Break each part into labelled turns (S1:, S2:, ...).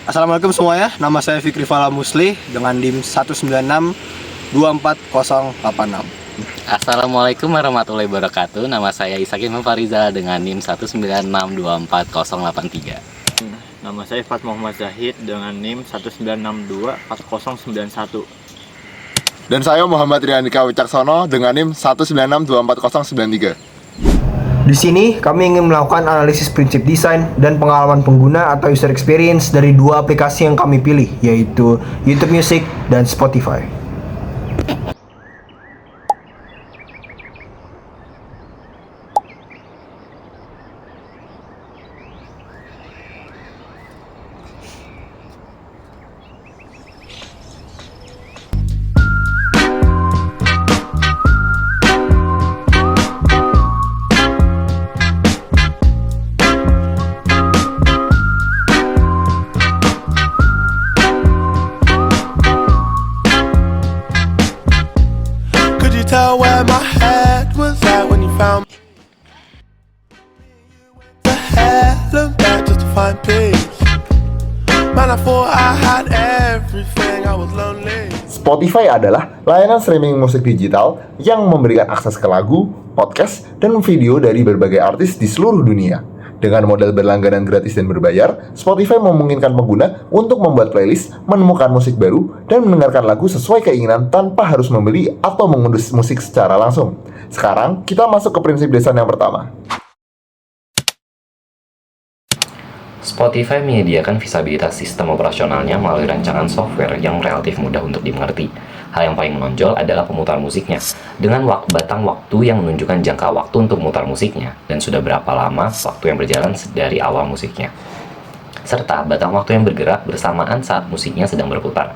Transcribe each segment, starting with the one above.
S1: Assalamualaikum semuanya, nama saya Fikri Fala Musli dengan NIM 196-24086.
S2: Assalamualaikum warahmatullahi wabarakatuh. Nama saya Ishak Imam Farizal dengan NIM 196240883.
S3: Nama saya Fat Muhammad Zahid dengan NIM 196240991.
S4: Dan saya Muhammad Riandika Wicaksono dengan NIM 196244093.
S1: Di sini kami ingin melakukan analisis prinsip desain dan pengalaman pengguna atau user experience dari dua aplikasi yang kami pilih, yaitu YouTube Music dan Spotify.
S5: Tell where my head was at when you found me. The head looked back just to find peace. Man, I thought I had everything, I was lonely.
S4: Spotify adalah layanan streaming musik digital yang memberikan akses ke lagu, podcast, dan video dari berbagai artis di seluruh dunia. Dengan model berlangganan gratis dan berbayar, Spotify memungkinkan pengguna untuk membuat playlist, menemukan musik baru, dan mendengarkan lagu sesuai keinginan tanpa harus membeli atau mengunduh musik secara langsung. Sekarang, kita masuk ke prinsip desain yang pertama.
S2: Spotify menyediakan visabilitas sistem operasionalnya melalui rancangan software yang relatif mudah untuk dimengerti. Hal yang paling menonjol adalah pemutar musiknya, dengan batang waktu yang menunjukkan jangka waktu untuk memutar musiknya, dan sudah berapa lama waktu yang berjalan dari awal musiknya. Serta batang waktu yang bergerak bersamaan saat musiknya sedang berputar.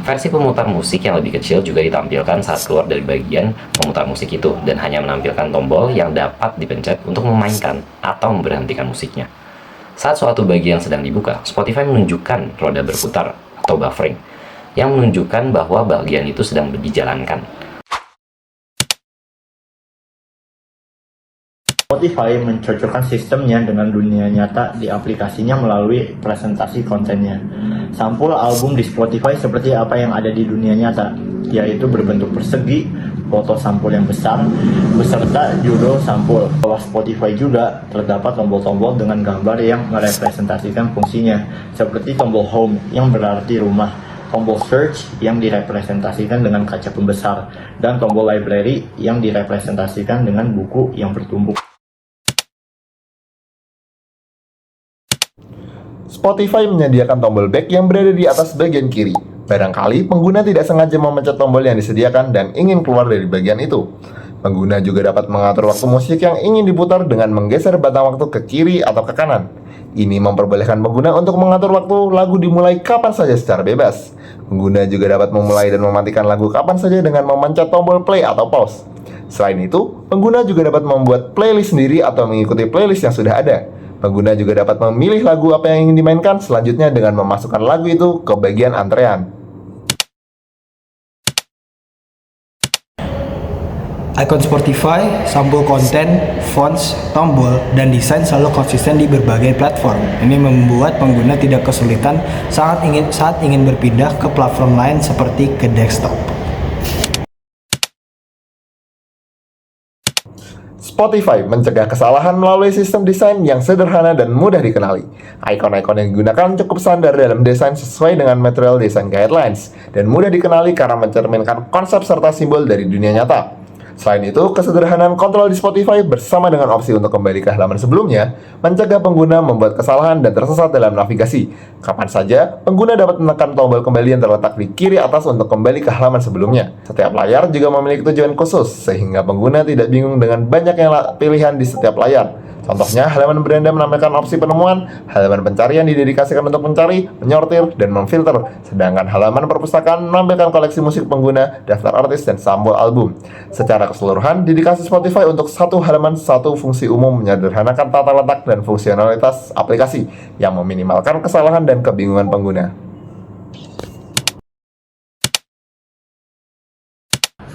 S2: Versi pemutar musik yang lebih kecil juga ditampilkan saat keluar dari bagian pemutar musik itu, dan hanya menampilkan tombol yang dapat dipencet untuk memainkan atau memberhentikan musiknya. Saat suatu bagian sedang dibuka, Spotify menunjukkan roda berputar atau buffering, yang menunjukkan bahwa bagian itu sedang dijalankan.
S3: Spotify mencocokkan sistemnya dengan dunia nyata di aplikasinya melalui presentasi kontennya. Sampul album di Spotify seperti apa yang ada di dunia nyata, yaitu berbentuk persegi, foto sampul yang besar, beserta judul sampul. Di bawah Spotify juga terdapat tombol-tombol dengan gambar yang merepresentasikan fungsinya, seperti tombol home yang berarti rumah, tombol search yang direpresentasikan dengan kaca pembesar, dan tombol library yang direpresentasikan dengan buku yang bertumpuk.
S4: Spotify menyediakan tombol back yang berada di atas bagian kiri. Barangkali pengguna tidak sengaja memencet tombol yang disediakan dan ingin keluar dari bagian itu. Pengguna juga dapat mengatur waktu musik yang ingin diputar dengan menggeser batang waktu ke kiri atau ke kanan. Ini memperbolehkan pengguna untuk mengatur waktu lagu dimulai kapan saja secara bebas. Pengguna juga dapat memulai dan mematikan lagu kapan saja dengan memencet tombol play atau pause. Selain itu, pengguna juga dapat membuat playlist sendiri atau mengikuti playlist yang sudah ada. Pengguna juga dapat memilih lagu apa yang ingin dimainkan selanjutnya dengan memasukkan lagu itu ke bagian antrean.
S1: Icon Spotify, sampul konten, fonts, tombol, dan desain selalu konsisten di berbagai platform. Ini membuat pengguna tidak kesulitan saat ingin berpindah ke platform lain seperti ke desktop.
S4: Spotify mencegah kesalahan melalui sistem desain yang sederhana dan mudah dikenali. Ikon-ikon yang digunakan cukup standar dalam desain sesuai dengan Material Design Guidelines dan mudah dikenali karena mencerminkan konsep serta simbol dari dunia nyata. Selain itu, kesederhanaan kontrol di Spotify bersama dengan opsi untuk kembali ke halaman sebelumnya mencegah pengguna membuat kesalahan dan tersesat dalam navigasi. Kapan saja, pengguna dapat menekan tombol kembali yang terletak di kiri atas untuk kembali ke halaman sebelumnya. Setiap layar juga memiliki tujuan khusus, sehingga pengguna tidak bingung dengan banyaknya pilihan di setiap layar. Contohnya, halaman beranda menampilkan opsi penemuan, halaman pencarian didedikasikan untuk mencari, menyortir, dan memfilter, sedangkan halaman perpustakaan menampilkan koleksi musik pengguna, daftar artis, dan sampul album. Secara keseluruhan, dedikasi Spotify untuk satu halaman satu fungsi umum menyederhanakan tata letak dan fungsionalitas aplikasi yang meminimalkan kesalahan dan kebingungan pengguna.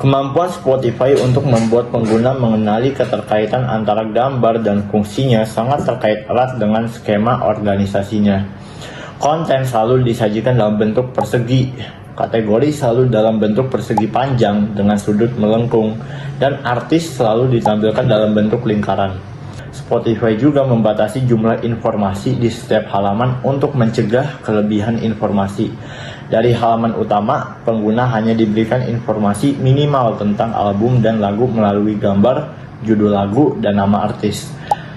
S3: Kemampuan Spotify untuk membuat pengguna mengenali keterkaitan antara gambar dan fungsinya sangat terkait erat dengan skema organisasinya. Konten selalu disajikan dalam bentuk persegi, kategori selalu dalam bentuk persegi panjang dengan sudut melengkung, dan artis selalu ditampilkan dalam bentuk lingkaran. Spotify juga membatasi jumlah informasi di setiap halaman untuk mencegah kelebihan informasi. Dari halaman utama, pengguna hanya diberikan informasi minimal tentang album dan lagu melalui gambar, judul lagu, dan nama artis.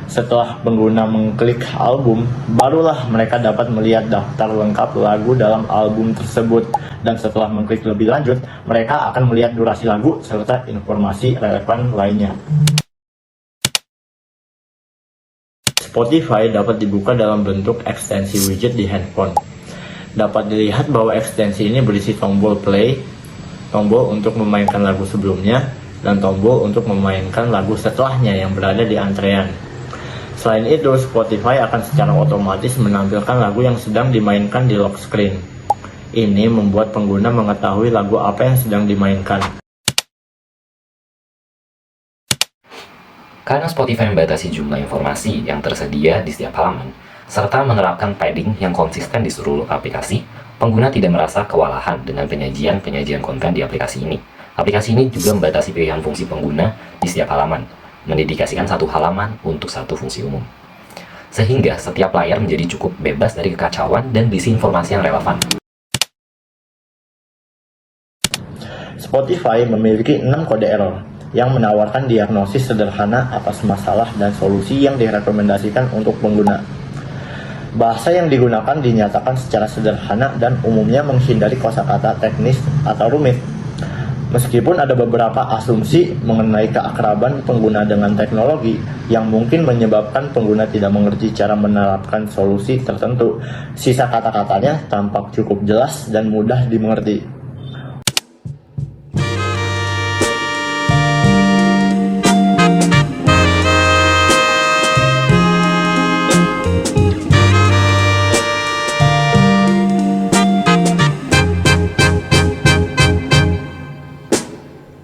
S3: Setelah pengguna mengklik album, barulah mereka dapat melihat daftar lengkap lagu dalam album tersebut. Dan setelah mengklik lebih lanjut, mereka akan melihat durasi lagu serta informasi relevan lainnya. Spotify dapat dibuka dalam bentuk ekstensi widget di handphone. Dapat dilihat bahwa ekstensi ini berisi tombol play, tombol untuk memainkan lagu sebelumnya, dan tombol untuk memainkan lagu setelahnya yang berada di antrean. Selain itu, Spotify akan secara otomatis menampilkan lagu yang sedang dimainkan di lock screen. Ini membuat pengguna mengetahui lagu apa yang sedang dimainkan.
S2: Karena Spotify membatasi jumlah informasi yang tersedia di setiap halaman, serta menerapkan padding yang konsisten di seluruh aplikasi, pengguna tidak merasa kewalahan dengan penyajian konten di aplikasi ini. Aplikasi ini juga membatasi pilihan fungsi pengguna di setiap halaman, mendedikasikan satu halaman untuk satu fungsi umum. Sehingga setiap layar menjadi cukup bebas dari kekacauan dan berisi informasi yang relevan.
S3: Spotify memiliki 6 kode error yang menawarkan diagnosis sederhana atas masalah dan solusi yang direkomendasikan untuk pengguna. Bahasa yang digunakan dinyatakan secara sederhana dan umumnya menghindari kosakata teknis atau rumit. Meskipun ada beberapa asumsi mengenai keakraban pengguna dengan teknologi yang mungkin menyebabkan pengguna tidak mengerti cara menerapkan solusi tertentu, sisa kata-katanya tampak cukup jelas dan mudah dimengerti.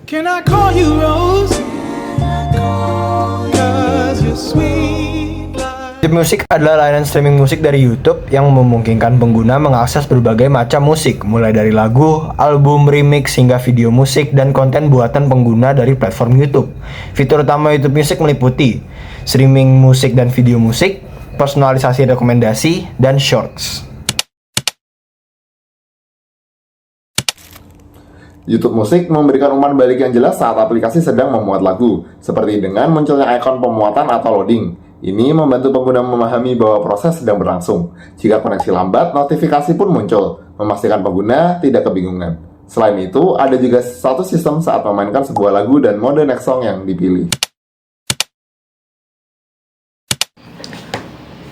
S5: Can I call you Rose? 'Cause you're sweet like...
S1: YouTube Music adalah layanan streaming musik dari YouTube yang memungkinkan pengguna mengakses berbagai macam musik, mulai dari lagu, album, remix, hingga video musik dan konten buatan pengguna dari platform YouTube. Fitur utama YouTube Music meliputi streaming musik dan video musik, personalisasi rekomendasi, dan shorts.
S4: YouTube Music memberikan umpan balik yang jelas saat aplikasi sedang memuat lagu, seperti dengan munculnya ikon pemuatan atau loading. Ini membantu pengguna memahami bahwa proses sedang berlangsung. Jika koneksi lambat, notifikasi pun muncul, memastikan pengguna tidak kebingungan. Selain itu, ada juga satu sistem saat memainkan sebuah lagu dan mode next song yang dipilih.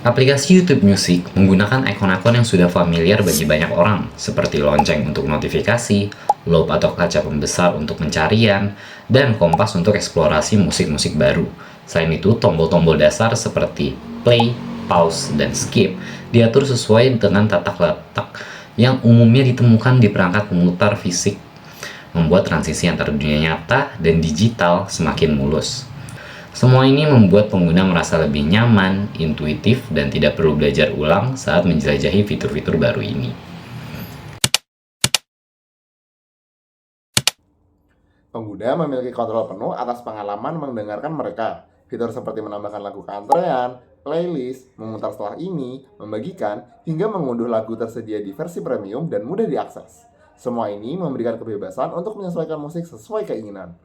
S2: Aplikasi YouTube Music menggunakan ikon-ikon yang sudah familiar bagi banyak orang, seperti lonceng untuk notifikasi, loop atau kaca pembesar untuk pencarian, dan kompas untuk eksplorasi musik-musik baru. Selain itu, tombol-tombol dasar seperti play, pause, dan skip diatur sesuai dengan tata letak yang umumnya ditemukan di perangkat pemutar fisik, membuat transisi antara dunia nyata dan digital semakin mulus. Semua ini membuat pengguna merasa lebih nyaman, intuitif, dan tidak perlu belajar ulang saat menjelajahi fitur-fitur baru ini.
S4: Pengguna memiliki kontrol penuh atas pengalaman mendengarkan mereka. Fitur seperti menambahkan lagu ke antrean, playlist, memutar setelah ini, membagikan, hingga mengunduh lagu tersedia di versi premium dan mudah diakses. Semua ini memberikan kebebasan untuk menyesuaikan musik sesuai keinginan.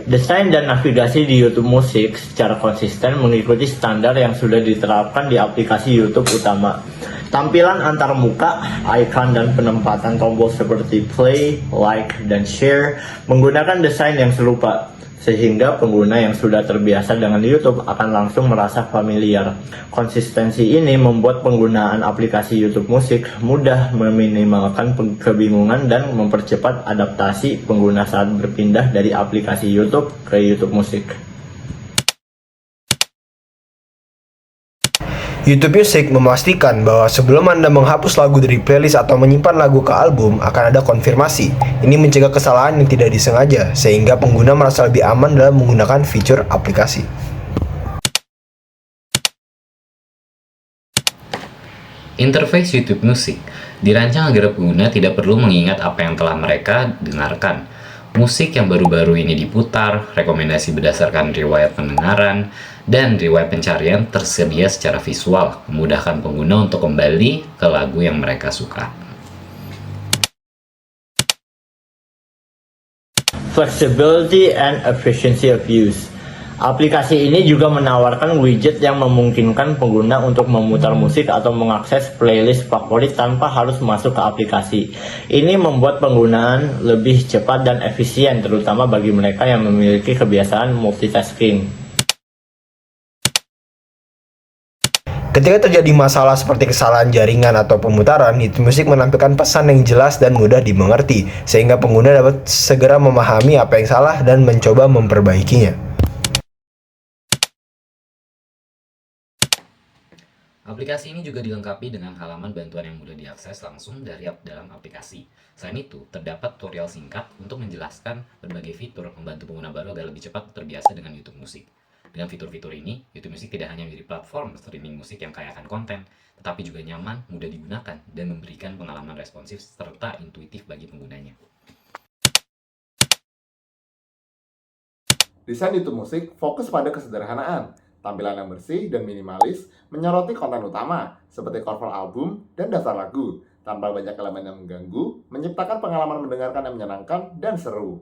S3: Desain dan navigasi di YouTube Music secara konsisten mengikuti standar yang sudah diterapkan di aplikasi YouTube utama. Tampilan antar muka, icon, dan penempatan tombol seperti play, like, dan share menggunakan desain yang serupa, sehingga pengguna yang sudah terbiasa dengan YouTube akan langsung merasa familiar. Konsistensi ini membuat penggunaan aplikasi YouTube Music mudah meminimalkan kebingungan dan mempercepat adaptasi pengguna saat berpindah dari aplikasi YouTube ke YouTube Music.
S1: YouTube Music memastikan bahwa sebelum Anda menghapus lagu dari playlist atau menyimpan lagu ke album, akan ada konfirmasi. Ini mencegah kesalahan yang tidak disengaja, sehingga pengguna merasa lebih aman dalam menggunakan fitur aplikasi.
S2: Interface YouTube Music dirancang agar pengguna tidak perlu mengingat apa yang telah mereka dengarkan. Musik yang baru-baru ini diputar, rekomendasi berdasarkan riwayat pendengaran, dan riwayat pencarian tersedia secara visual, memudahkan pengguna untuk kembali ke lagu yang mereka suka.
S3: Flexibility and efficiency of use. Aplikasi ini juga menawarkan widget yang memungkinkan pengguna untuk memutar musik atau mengakses playlist favorit tanpa harus masuk ke aplikasi. Ini membuat penggunaan lebih cepat dan efisien, terutama bagi mereka yang memiliki kebiasaan multitasking.
S1: Ketika terjadi masalah seperti kesalahan jaringan atau pemutaran, YouTube Music menampilkan pesan yang jelas dan mudah dimengerti, sehingga pengguna dapat segera memahami apa yang salah dan mencoba memperbaikinya.
S2: Aplikasi ini juga dilengkapi dengan halaman bantuan yang mudah diakses langsung dari dalam aplikasi. Selain itu, terdapat tutorial singkat untuk menjelaskan berbagai fitur membantu pengguna baru agar lebih cepat terbiasa dengan YouTube Music. Dengan fitur-fitur ini, YouTube Music tidak hanya menjadi platform streaming musik yang kaya akan konten, tetapi juga nyaman, mudah digunakan, dan memberikan pengalaman responsif serta intuitif bagi penggunanya.
S4: Desain YouTube Music fokus pada kesederhanaan, tampilan yang bersih dan minimalis, menyoroti konten utama, seperti cover album dan daftar lagu, tanpa banyak elemen yang mengganggu, menciptakan pengalaman mendengarkan yang menyenangkan dan seru.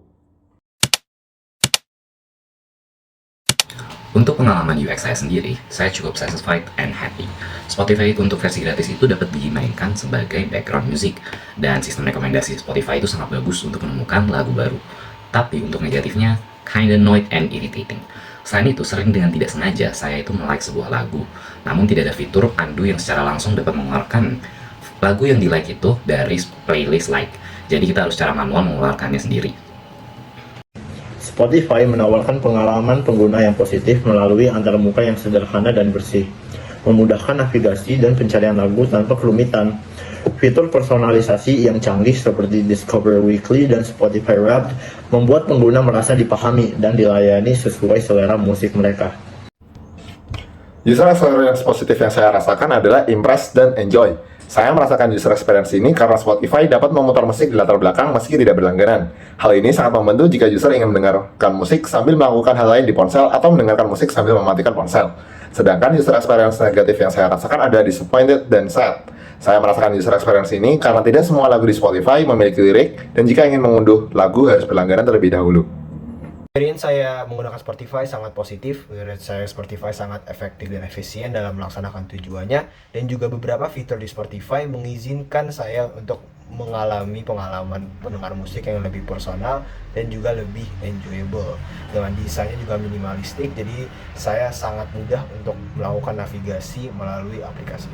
S2: Untuk pengalaman UX saya sendiri, saya cukup satisfied and happy. Spotify untuk versi gratis itu dapat dimainkan sebagai background music, dan sistem rekomendasi Spotify itu sangat bagus untuk menemukan lagu baru. Tapi untuk negatifnya, kinda annoyed and irritating. Selain itu, sering dengan tidak sengaja saya itu like sebuah lagu, namun tidak ada fitur undo yang secara langsung dapat mengeluarkan lagu yang di-like itu dari playlist like. Jadi kita harus secara manual mengeluarkannya sendiri.
S3: Spotify menawarkan pengalaman pengguna yang positif melalui antarmuka yang sederhana dan bersih, memudahkan navigasi dan pencarian lagu tanpa kerumitan. Fitur personalisasi yang canggih seperti Discover Weekly dan Spotify Wrapped membuat pengguna merasa dipahami dan dilayani sesuai selera musik mereka.
S4: User experience positif yang saya rasakan adalah impress dan enjoy. Saya merasakan user experience ini karena Spotify dapat memutar musik di latar belakang meski tidak berlangganan. Hal ini sangat membantu jika user ingin mendengarkan musik sambil melakukan hal lain di ponsel atau mendengarkan musik sambil mematikan ponsel. Sedangkan user experience negatif yang saya rasakan adalah disappointed dan sad. Saya merasakan user experience ini karena tidak semua lagu di Spotify memiliki lirik, dan jika ingin mengunduh lagu harus berlangganan terlebih dahulu.
S1: Experience saya menggunakan Spotify sangat positif. Menurut saya Spotify sangat efektif dan efisien dalam melaksanakan tujuannya, dan juga beberapa fitur di Spotify mengizinkan saya untuk mengalami pengalaman pendengar musik yang lebih personal dan juga lebih enjoyable. Dengan desainnya juga minimalistik, jadi saya sangat mudah untuk melakukan navigasi melalui aplikasi.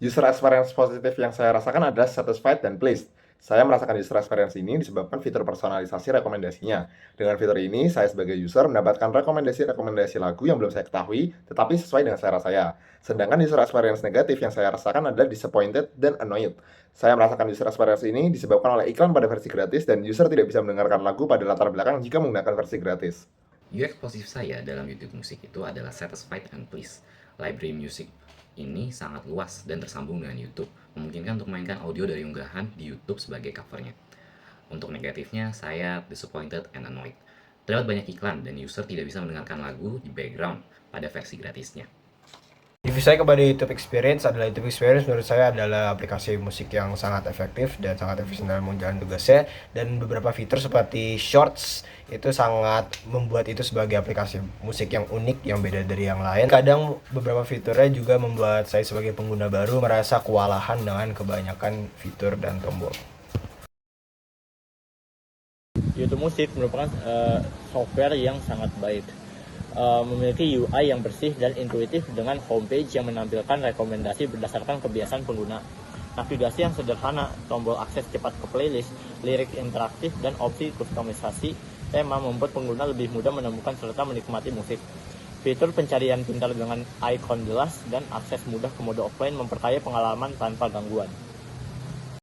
S4: User experience positif yang saya rasakan adalah satisfied dan pleased. Saya merasakan user experience ini disebabkan fitur personalisasi rekomendasinya. Dengan fitur ini, saya sebagai user mendapatkan rekomendasi-rekomendasi lagu yang belum saya ketahui, tetapi sesuai dengan selera saya. Sedangkan user experience negatif yang saya rasakan adalah disappointed dan annoyed. Saya merasakan user experience ini disebabkan oleh iklan pada versi gratis, dan user tidak bisa mendengarkan lagu pada latar belakang jika menggunakan versi gratis.
S2: UX positif saya dalam YouTube Music itu adalah satisfied and pleased. Library music ini sangat luas dan tersambung dengan YouTube, memungkinkan untuk mainkan audio dari unggahan di YouTube sebagai covernya. Untuk negatifnya, saya disappointed and annoyed. Terdapat banyak iklan dan user tidak bisa mendengarkan lagu di background pada versi gratisnya.
S1: Review saya kepada YouTube Experience adalah YouTube Experience menurut saya adalah aplikasi musik yang sangat efektif dan sangat efisien dalam menjalankan tugasnya, dan beberapa fitur seperti Shorts itu sangat membuat itu sebagai aplikasi musik yang unik yang beda dari yang lain. Kadang beberapa fiturnya juga membuat saya sebagai pengguna baru merasa kewalahan dengan kebanyakan fitur dan tombol.
S3: YouTube Music merupakan software yang sangat baik. Memiliki UI yang bersih dan intuitif dengan homepage yang menampilkan rekomendasi berdasarkan kebiasaan pengguna, navigasi yang sederhana, tombol akses cepat ke playlist, lirik interaktif, dan opsi kustomisasi tema membuat pengguna lebih mudah menemukan serta menikmati musik. Fitur pencarian pintar dengan ikon jelas dan akses mudah ke mode offline memperkaya pengalaman tanpa gangguan.